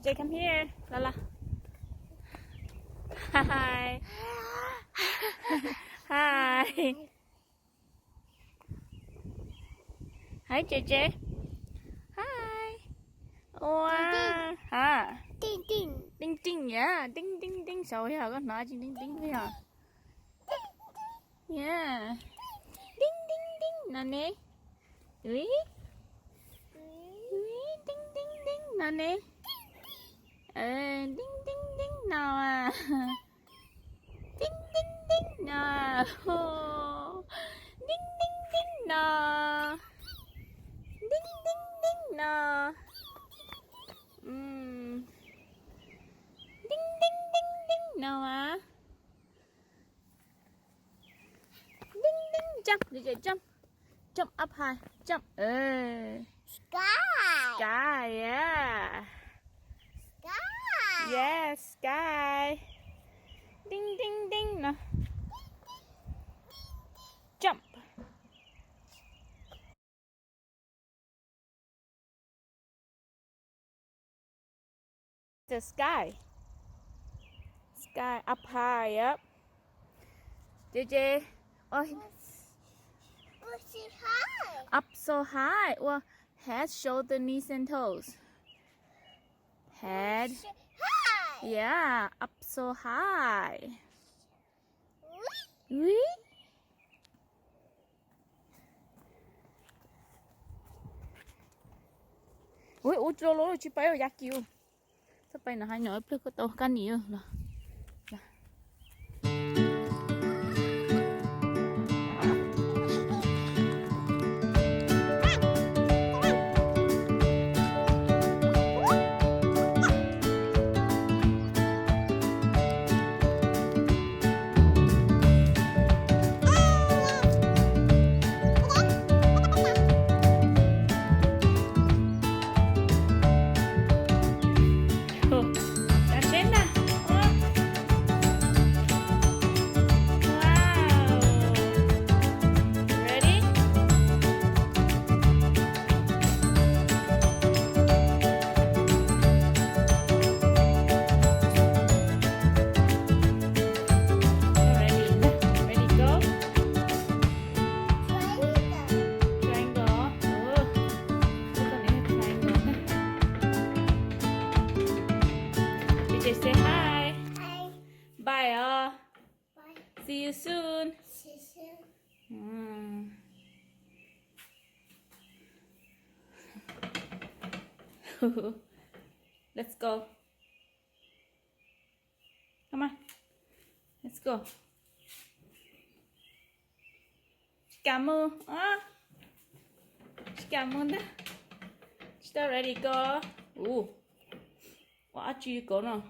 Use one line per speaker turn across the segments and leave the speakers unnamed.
JJ, come here. Lala. Hi. Hi. Hi, JJ. Hi. Wow. Hả?
Tinh tinh.
Tinh tinh, yeah. Tinh tinh tinh. Sao vậy? Con nói tinh tinh tinh vậy hả? Yeah. Tinh tinh tinh. Nào nè. Ui. Ui, tinh tinh tinh. Nào nè. Tinh tinh tinh nào à. Tinh tinh tinh nào. Tinh tinh tinh nào. Tinh tinh tinh nào. Tinh tinh tinh tinh nào à. Tinh tinh jump. DJ jump. Jump up high. Jump.
Sky.
Sky, yeah.
Sky.
Yes, sky. Ding ding ding nào. Jump. The sky. Sky up high, yep. JJ. Oh,
What's it high?
up so high. Well, head, shoulder, knees, and toes. Head.
High.
Yeah, up so high.
Wee.
Wee. Ui, ủa lố chị bay ở giá kiều. Sao bay là hai nhỏ ép có tàu cá nhiều rồi. Say hi.
Hi.
Bye all.
Bye.
See you soon.
See you soon.
Let's go. Come on. Let's go. Cảm ơn. Cảm ơn đó. Still ready go. Quá chi có nào.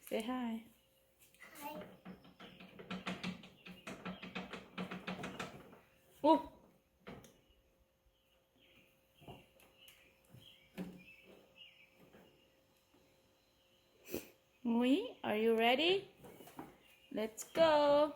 Say hi.
Hi.
Are you ready? Let's go.